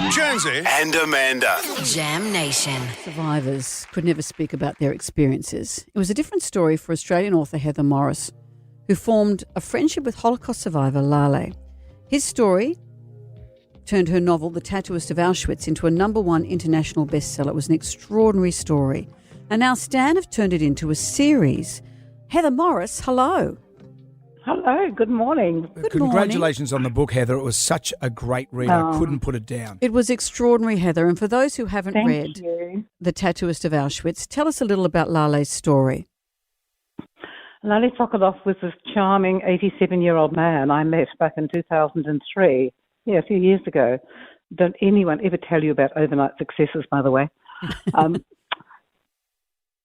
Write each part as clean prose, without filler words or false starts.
Jonesy and Amanda. Jam Nation. Survivors could never speak about their experiences. It was a different story for Australian author Heather Morris, who formed a friendship with Holocaust survivor Lale. His story turned her novel, The Tattooist of Auschwitz, into a #1 international bestseller. It was an extraordinary story. And now Stan have turned it into a series. Heather Morris, hello. Hello, good morning. Congratulations on the book, Heather. It was such a great read. I couldn't put it down. It was extraordinary, Heather. And for those who haven't read You. The Tattooist of Auschwitz, tell us a little about Lale's story. Lale Sokolov was this charming 87-year-old man I met back in 2003, a few years ago. Don't anyone ever tell you about overnight successes, by the way. And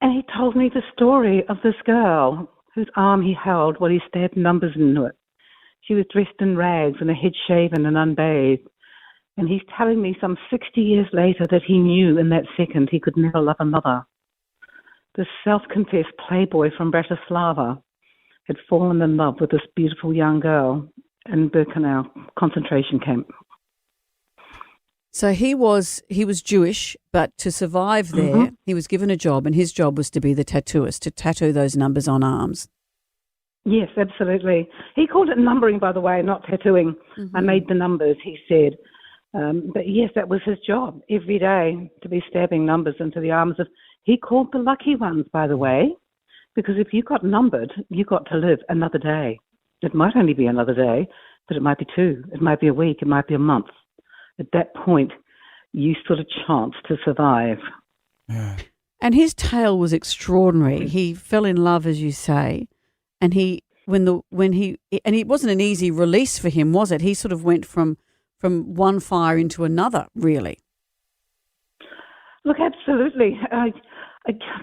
he told me the story of this girl whose arm he held while he stabbed numbers into it. She was dressed in rags and her head shaven and unbathed. And he's telling me some 60 years later that he knew in that second he could never love another. This self-confessed playboy from Bratislava had fallen in love with this beautiful young girl in Birkenau concentration camp. So he was Jewish, but to survive there, he was given a job, and his job was to be the tattooist, to tattoo those numbers on arms. Yes, absolutely. He called it numbering, by the way, not tattooing. I made the numbers, he said. But yes, that was his job every day, to be stabbing numbers into the arms of, he called the lucky ones, by the way, because if you got numbered, you got to live another day. It might only be another day, but it might be 2. It might be a week. It might be a month. At that point, you stood a chance to survive. Yeah. And his tale was extraordinary. He fell in love, as you say, and it wasn't an easy release for him, was it? He sort of went from one fire into another, really. Look, absolutely.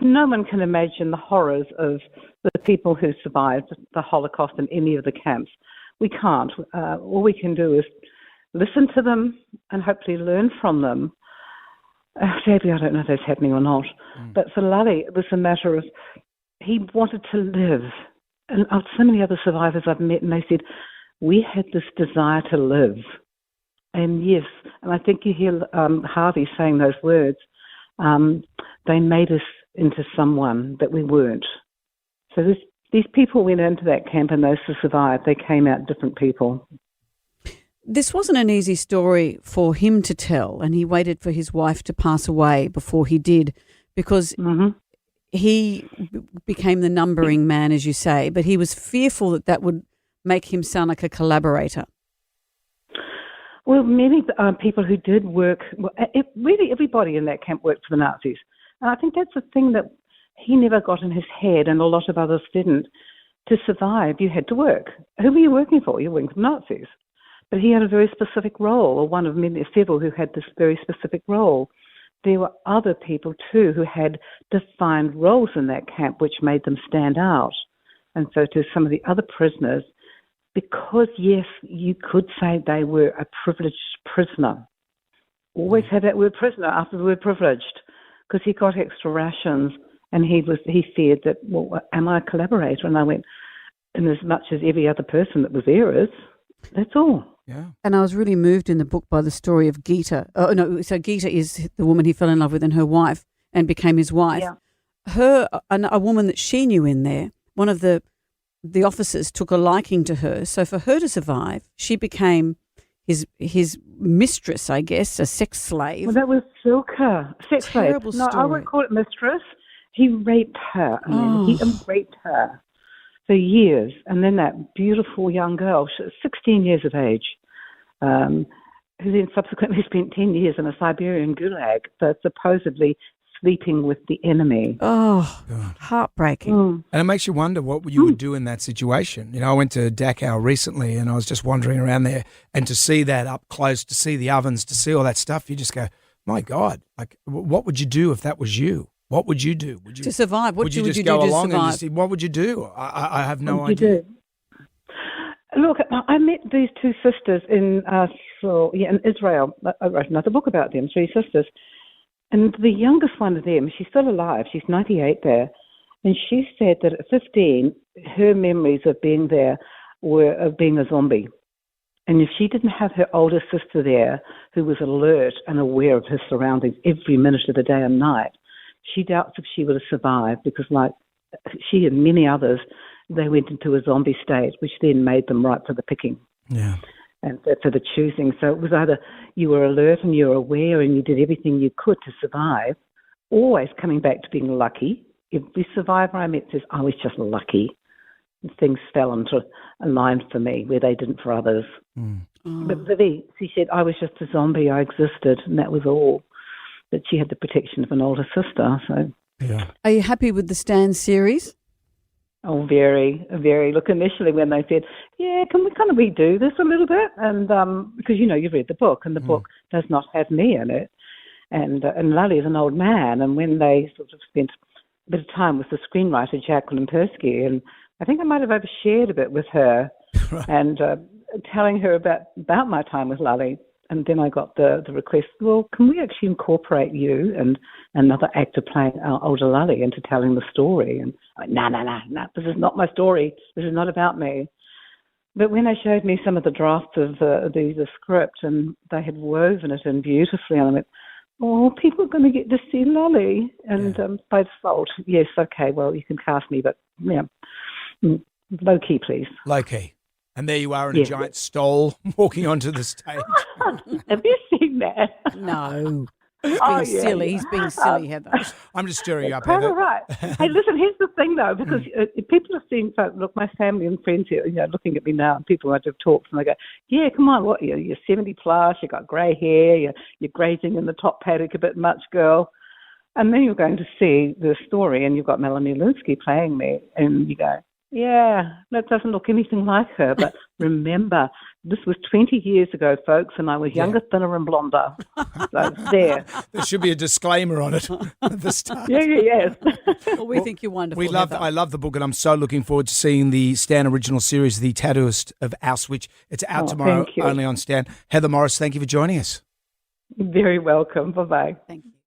No one can imagine the horrors of the people who survived the Holocaust in any of the camps. We can't. All we can do is listen to them and hopefully learn from them. Sadly, I don't know if that's happening or not. But for Lale, it was a matter of he wanted to live. And so many other survivors I've met, and they said, we had this desire to live. And yes, and I think you hear Harvey saying those words, they made us into someone that we weren't. So these people went into that camp, and those who survived, they came out different people. This wasn't an easy story for him to tell, and he waited for his wife to pass away before he did, because he became the numbering man, as you say, but he was fearful that would make him sound like a collaborator. Well, many people who did work, really everybody in that camp worked for the Nazis. And I think that's the thing that he never got in his head, and a lot of others didn't. To survive, you had to work. Who were you working for? You were working for Nazis. But he had a very specific role, or one of several who had this very specific role. There were other people too who had defined roles in that camp which made them stand out. And so to some of the other prisoners, because yes, you could say they were a privileged prisoner. Always have that word prisoner after the word privileged, because he got extra rations, and he feared that, well, am I a collaborator? And I went, in as much as every other person that was there is, that's all. Yeah. And I was really moved in the book by the story of Gita. So Gita is the woman he fell in love with, and her wife, and became his wife. Yeah. A woman that she knew in there, one of the officers took a liking to her. So for her to survive, she became his mistress, I guess, a sex slave. Well, that was Silka, sex slave. Terrible No, story. I wouldn't call it mistress. He raped her. He raped her for years. And then that beautiful young girl, she was 16 years of age, who then subsequently spent 10 years in a Siberian gulag for supposedly sleeping with the enemy. Oh, God. Heartbreaking. And it makes you wonder what you would do in that situation. You know, I went to Dachau recently, and I was just wandering around there, and to see that up close, to see the ovens, to see all that stuff, you just go, my God, like, what would you do if that was you? What would you do? Would you, to survive? What would you would just you go do to along survive? and just, what would you do? I have no What would idea. you do? Look, I met these two sisters in Israel. I wrote another book about them, 3 sisters. And the youngest one of them, she's still alive. She's 98 there. And she said that at 15, her memories of being there were of being a zombie. And if she didn't have her older sister there, who was alert and aware of her surroundings every minute of the day and night, she doubts if she would have survived, because like she and many others, they went into a zombie state, which then made them ripe for the picking. Yeah. And for the choosing. So it was either you were alert and you were aware and you did everything you could to survive, always coming back to being lucky. Every survivor I met says, I was just lucky. Things fell into a line for me where they didn't for others. Mm. But Vivi, she said, I was just a zombie. I existed, and that was all. But she had the protection of an older sister. So, Yeah. Are you happy with the Stan series? oh, very, very. Look, initially when they said, yeah, can we kind of redo this a little bit? And because, you've read the book, and the book does not have me in it. And Lally is an old man. And when they sort of spent a bit of time with the screenwriter, Jacqueline Persky, and I think I might have overshared a bit with her Right. and telling her about my time with Lally. And then I got the request, well, can we actually incorporate you and another actor playing our older Lally into telling the story? And I went, no, this is not my story. This is not about me. But when they showed me some of the drafts of the script, and they had woven it in beautifully, and I went, oh, people are going to get to see Lally. And by default, yes, okay, well, you can cast me, but low key, please. Low key. And there you are in a giant stole walking onto the stage. Have you seen that? No. He's being silly. He's being silly, Heather. I'm just stirring you up, Quite Heather. all right. Hey, listen, here's the thing, though, because people have seen, look, my family and friends here, looking at me now, and people I've talked, and they go, yeah, come on, what, you're 70 plus, you've got grey hair, you're grazing in the top paddock a bit much, girl. And then you're going to see the story, and you've got Melanie Linsky playing me, and you go, yeah, that doesn't look anything like her. But remember, this was 20 years ago, folks, and I was younger, thinner, and blonder. So there. There should be a disclaimer on it at the start. Yes. Well, we think you're wonderful, Heather. I love the book, and I'm so looking forward to seeing the Stan original series, The Tattooist of Auschwitz. It's out tomorrow, thank you. only on Stan. Heather Morris, thank you for joining us. Very welcome. Bye-bye. Thanks.